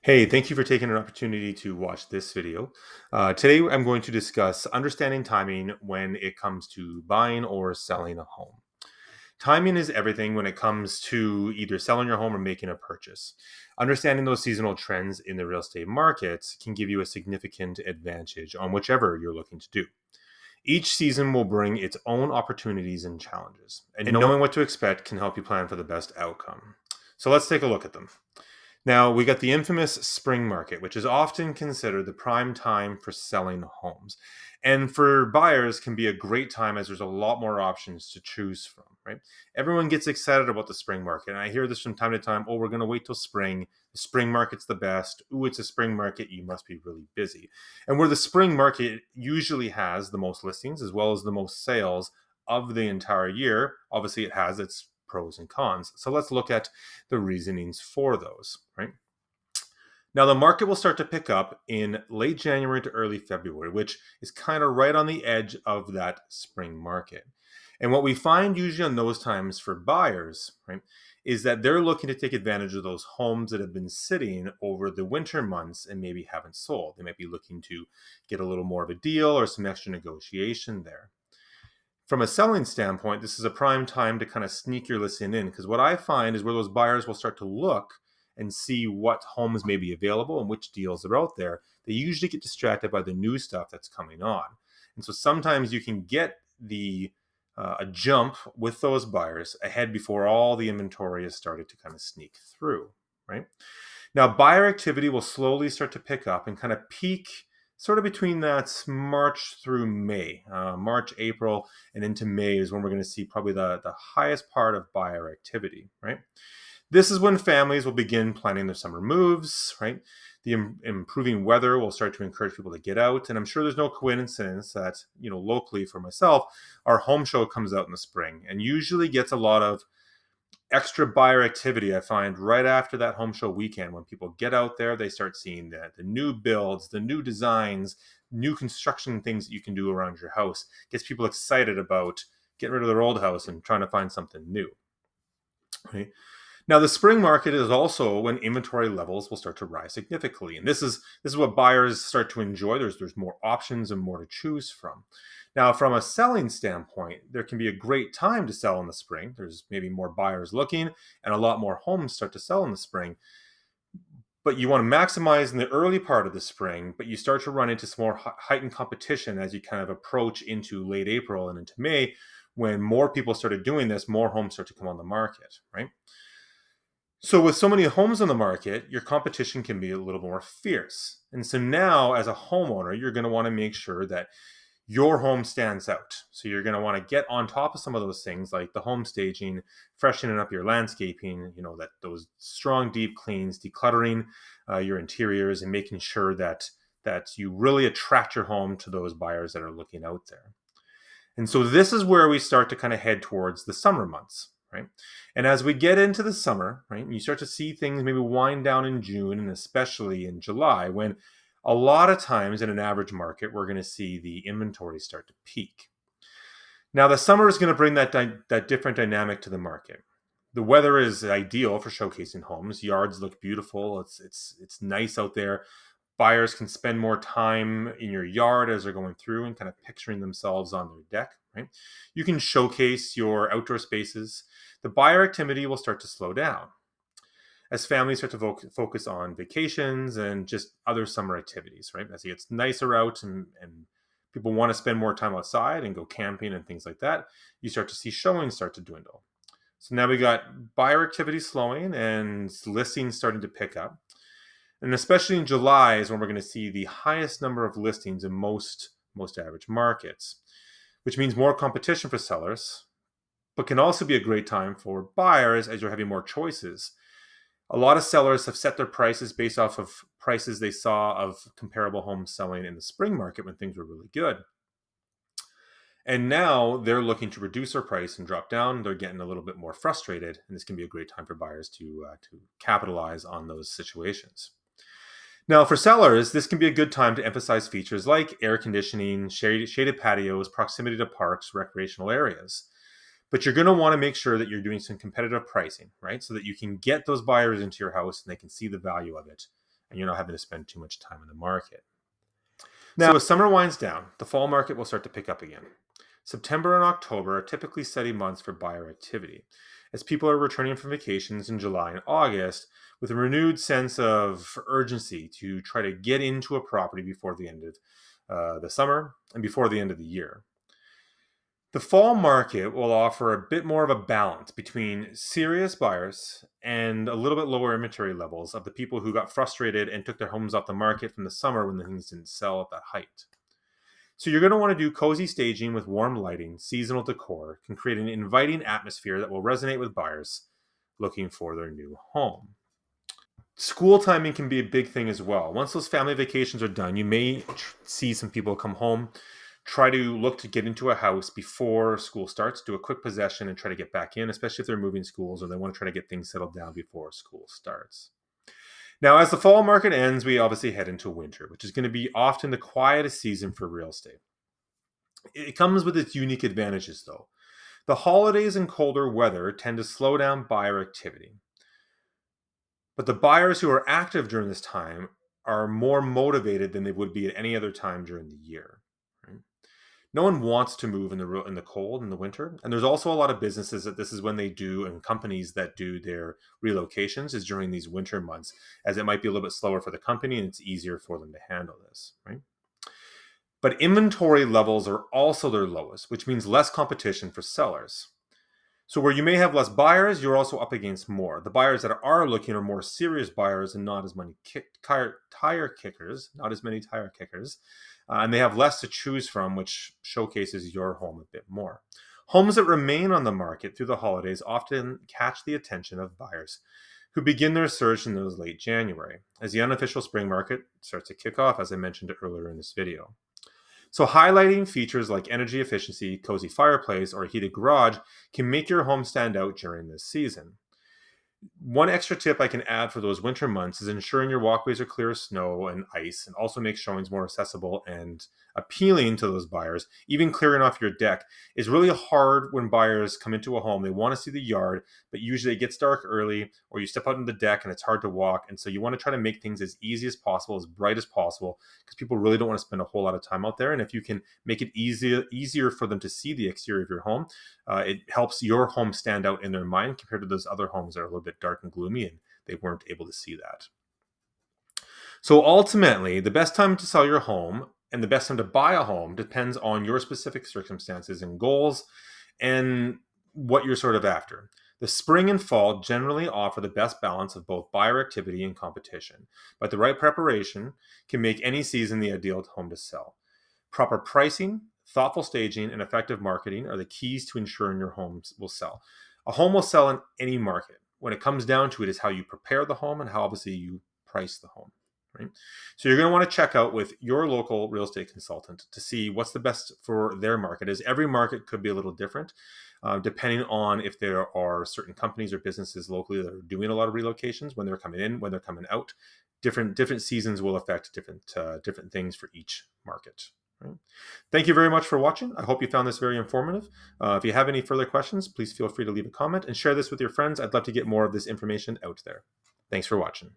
Hey, thank you for taking an opportunity to watch this video. Today, I'm going to discuss understanding timing when it comes to buying or selling a home. Timing is everything when it comes to either selling your home or making a purchase. Understanding those seasonal trends in the real estate markets can give you a significant advantage on whichever you're looking to do. Each season will bring its own opportunities and challenges, and knowing what to expect can help you plan for the best outcome. So let's take a look at them. Now, we got the infamous spring market, which is often considered the prime time for selling homes. And for buyers can be a great time as there's a lot more options to choose from, right? Everyone gets excited about the spring market. And I hear this from time to time, oh, we're going to wait till spring. The spring market's the best. Ooh, it's a spring market. You must be really busy. And where the spring market usually has the most listings as well as the most sales of the entire year, obviously it has its pros and cons. So let's look at the reasonings for those, right? Now, the market will start to pick up in late January to early February, which is kind of right on the edge of that spring market. And what we find usually on those times for buyers, right, is that they're looking to take advantage of those homes that have been sitting over the winter months and maybe haven't sold. They might be looking to get a little more of a deal or some extra negotiation there. From a selling standpoint, this is a prime time to kind of sneak your listing in because what I find is where those buyers will start to look and see what homes may be available and which deals are out there, they usually get distracted by the new stuff that's coming on. And so sometimes you can get the a jump with those buyers ahead before all the inventory has started to kind of sneak through, right? Now, buyer activity will slowly start to pick up and kind of peak sort of between that March through May. March, April, and into May is when we're going to see probably the highest part of buyer activity, right? This is when families will begin planning their summer moves, right? The improving weather will start to encourage people to get out. And I'm sure there's no coincidence that, locally for myself, our home show comes out in the spring and usually gets a lot of extra buyer activity. I find right after that home show weekend, when people get out there, they start seeing the new builds, the new designs, new construction things that you can do around your house. Gets people excited about getting rid of their old house and trying to find something new. Right? Now, the spring market is also when inventory levels will start to rise significantly, and this is what buyers start to enjoy. There's more options and more to choose from. Now, from a selling standpoint, there can be a great time to sell in the spring. There's maybe more buyers looking, and a lot more homes start to sell in the spring. But you want to maximize in the early part of the spring, but you start to run into some more heightened competition as you kind of approach into late April and into May, when more people started doing this, more homes start to come on the market, right? So, with so many homes on the market, your competition can be a little more fierce. And so now, as a homeowner, you're going to want to make sure that your home stands out. So, you're going to want to get on top of some of those things like the home staging, freshening up your landscaping, that those strong, deep cleans, decluttering your interiors, and making sure that you really attract your home to those buyers that are looking out there. And so this is where we start to kind of head towards the summer months, right? And as we get into the summer, right, you start to see things maybe wind down in June and especially in July, when a lot of times in an average market, we're going to see the inventory start to peak. Now, the summer is going to bring that different dynamic to the market. The weather is ideal for showcasing homes. Yards look beautiful. It's nice out there. Buyers can spend more time in your yard as they're going through and kind of picturing themselves on their deck, right? You can showcase your outdoor spaces. The buyer activity will start to slow down as families start to focus on vacations and just other summer activities, right? As it gets nicer out and people want to spend more time outside and go camping and things like that, you start to see showings start to dwindle. So now we got buyer activity slowing and listings starting to pick up. And especially in July is when we're going to see the highest number of listings in most average markets, which means more competition for sellers, but can also be a great time for buyers as you're having more choices. A lot of sellers have set their prices based off of prices they saw of comparable homes selling in the spring market when things were really good. And now they're looking to reduce their price and drop down. They're getting a little bit more frustrated, and this can be a great time for buyers to capitalize on those situations. Now, for sellers, this can be a good time to emphasize features like air conditioning, shaded patios, proximity to parks, recreational areas. But you're going to want to make sure that you're doing some competitive pricing, right? So that you can get those buyers into your house and they can see the value of it and you're not having to spend too much time in the market. Now, as summer winds down, the fall market will start to pick up again. September and October are typically steady months for buyer activity, as people are returning from vacations in July and August with a renewed sense of urgency to try to get into a property before the end of the summer and before the end of the year. The fall market will offer a bit more of a balance between serious buyers and a little bit lower inventory levels of the people who got frustrated and took their homes off the market from the summer when the things didn't sell at that height. So you're going to want to do cozy staging with warm lighting, seasonal decor, can create an inviting atmosphere that will resonate with buyers looking for their new home. School timing can be a big thing as well. Once those family vacations are done, you may see some people come home, try to look to get into a house before school starts, do a quick possession and try to get back in, especially if they're moving schools or they want to try to get things settled down before school starts. Now, as the fall market ends, we obviously head into winter, which is going to be often the quietest season for real estate. It comes with its unique advantages, though. The holidays and colder weather tend to slow down buyer activity. But the buyers who are active during this time are more motivated than they would be at any other time during the year. Right? No one wants to move in the cold in the winter, and there's also a lot of businesses that this is when they do, and companies that do their relocations is during these winter months, as it might be a little bit slower for the company and it's easier for them to handle this. Right? But inventory levels are also their lowest, which means less competition for sellers. So where you may have less buyers, you're also up against more. The buyers that are looking are more serious buyers and not as many tire kickers, and they have less to choose from, which showcases your home a bit more. Homes that remain on the market through the holidays often catch the attention of buyers who begin their search in those late January, as the unofficial spring market starts to kick off, as I mentioned earlier in this video. So highlighting features like energy efficiency, cozy fireplace, or a heated garage can make your home stand out during this season. One extra tip I can add for those winter months is ensuring your walkways are clear of snow and ice, and also make showings more accessible and appealing to those buyers. Even clearing off your deck is really hard when buyers come into a home. They want to see the yard, but usually it gets dark early, or you step out on the deck and it's hard to walk. And so you want to try to make things as easy as possible, as bright as possible, because people really don't want to spend a whole lot of time out there. And if you can make it easier for them to see the exterior of your home, it helps your home stand out in their mind compared to those other homes that are a little bit dark and gloomy and they weren't able to see that. So ultimately, the best time to sell your home and the best time to buy a home depends on your specific circumstances and goals and what you're sort of after. The spring and fall generally offer the best balance of both buyer activity and competition, but the right preparation can make any season the ideal home to sell. Proper pricing, thoughtful staging, and effective marketing are the keys to ensuring your homes will sell. A home will sell in any market. When it comes down to it is how you prepare the home and how obviously you price the home. Right? So you're going to want to check out with your local real estate consultant to see what's the best for their market, as every market could be a little different, depending on if there are certain companies or businesses locally that are doing a lot of relocations, when they're coming in, when they're coming out. Different seasons will affect different things for each market. Right? Thank you very much for watching. I hope you found this very informative. If you have any further questions, please feel free to leave a comment and share this with your friends. I'd love to get more of this information out there. Thanks for watching.